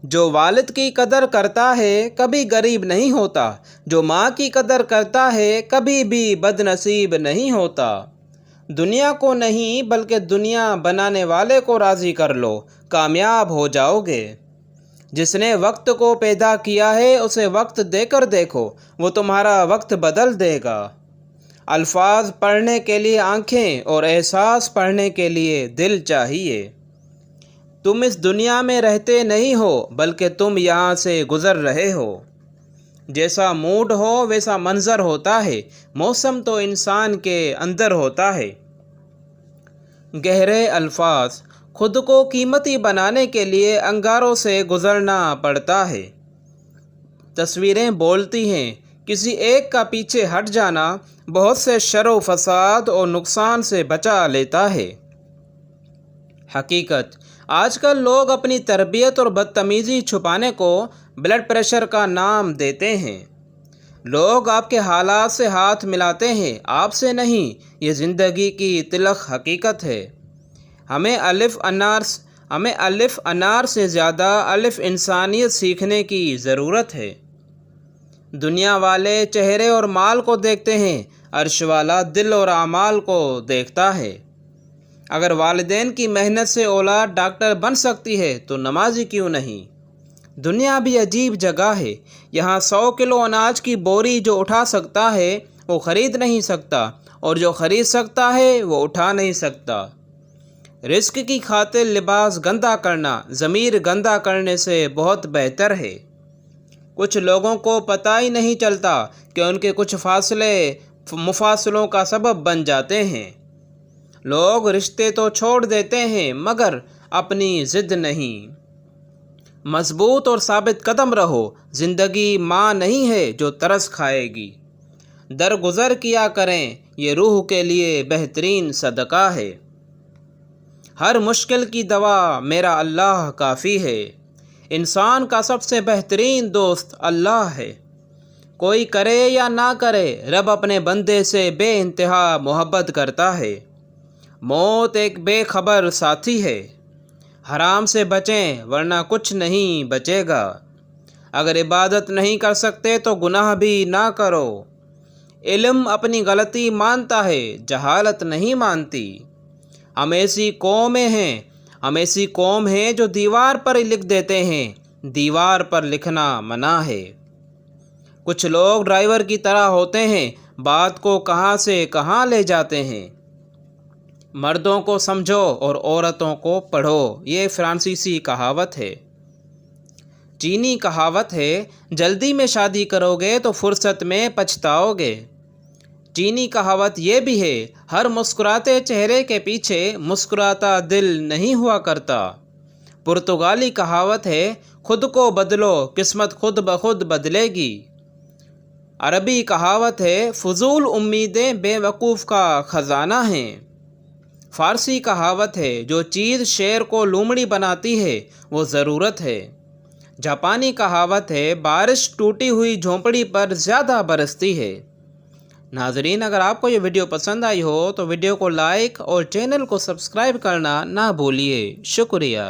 جو والد کی قدر کرتا ہے کبھی غریب نہیں ہوتا، جو ماں کی قدر کرتا ہے کبھی بھی بد نصیب نہیں ہوتا۔ دنیا کو نہیں بلکہ دنیا بنانے والے کو راضی کر لو، کامیاب ہو جاؤ گے۔ جس نے وقت کو پیدا کیا ہے اسے وقت دے کر دیکھو، وہ تمہارا وقت بدل دے گا۔ الفاظ پڑھنے کے لیے آنکھیں اور احساس پڑھنے کے لیے دل چاہیے۔ تم اس دنیا میں رہتے نہیں ہو بلکہ تم یہاں سے گزر رہے ہو۔ جیسا موڈ ہو ویسا منظر ہوتا ہے، موسم تو انسان کے اندر ہوتا ہے۔ گہرے الفاظ، خود کو قیمتی بنانے کے لیے انگاروں سے گزرنا پڑتا ہے۔ تصویریں بولتی ہیں، کسی ایک کا پیچھے ہٹ جانا بہت سے شر و فساد اور نقصان سے بچا لیتا ہے۔ حقیقت، آج کل لوگ اپنی تربیت اور بدتمیزی چھپانے کو بلڈ پریشر کا نام دیتے ہیں۔ لوگ آپ کے حالات سے ہاتھ ملاتے ہیں، آپ سے نہیں۔ یہ زندگی کی تلخ حقیقت ہے۔ ہمیں الف انار سے زیادہ الف انسانیت سیکھنے کی ضرورت ہے۔ دنیا والے چہرے اور مال کو دیکھتے ہیں، عرش والا دل اور اعمال کو دیکھتا ہے۔ اگر والدین کی محنت سے اولاد ڈاکٹر بن سکتی ہے تو نمازی کیوں نہیں؟ دنیا بھی عجیب جگہ ہے۔ یہاں 100 کلو اناج کی بوری جو اٹھا سکتا ہے وہ خرید نہیں سکتا، اور جو خرید سکتا ہے وہ اٹھا نہیں سکتا۔ رزق کی خاطر لباس گندا کرنا ضمیر گندا کرنے سے بہت بہتر ہے۔ کچھ لوگوں کو پتہ ہی نہیں چلتا کہ ان کے کچھ فاصلے مفاصلوں کا سبب بن جاتے ہیں۔ لوگ رشتے تو چھوڑ دیتے ہیں مگر اپنی ضد نہیں۔ مضبوط اور ثابت قدم رہو، زندگی ماں نہیں ہے جو ترس کھائے گی۔ درگزر کیا کریں، یہ روح کے لیے بہترین صدقہ ہے۔ ہر مشکل کی دوا میرا اللہ کافی ہے۔ انسان کا سب سے بہترین دوست اللہ ہے۔ کوئی کرے یا نہ کرے، رب اپنے بندے سے بے انتہا محبت کرتا ہے۔ موت ایک بے خبر ساتھی ہے۔ حرام سے بچیں ورنہ کچھ نہیں بچے گا۔ اگر عبادت نہیں کر سکتے تو گناہ بھی نہ کرو۔ علم اپنی غلطی مانتا ہے، جہالت نہیں مانتی۔ ہم ایسی قوم ہیں جو دیوار پر ہی لکھ دیتے ہیں، دیوار پر لکھنا منع ہے۔ کچھ لوگ ڈرائیور کی طرح ہوتے ہیں، بات کو کہاں سے کہاں لے جاتے ہیں۔ مردوں کو سمجھو اور عورتوں کو پڑھو، یہ فرانسیسی کہاوت ہے۔ چینی کہاوت ہے، جلدی میں شادی کرو گے تو فرصت میں پچھتاؤ گے۔ چینی کہاوت یہ بھی ہے، ہر مسکراتے چہرے کے پیچھے مسکراتا دل نہیں ہوا کرتا۔ پرتگالی کہاوت ہے، خود کو بدلو، قسمت خود بخود بدلے گی۔ عربی کہاوت ہے، فضول امیدیں بے وقوف کا خزانہ ہیں۔ فارسی کہاوت ہے، جو چیز شیر کو لومڑی بناتی ہے وہ ضرورت ہے۔ جاپانی کہاوت ہے، بارش ٹوٹی ہوئی جھونپڑی پر زیادہ برستی ہے۔ ناظرین، اگر آپ کو یہ ویڈیو پسند آئی ہو تو ویڈیو کو لائک اور چینل کو سبسکرائب کرنا نہ بھولیے۔ شکریہ۔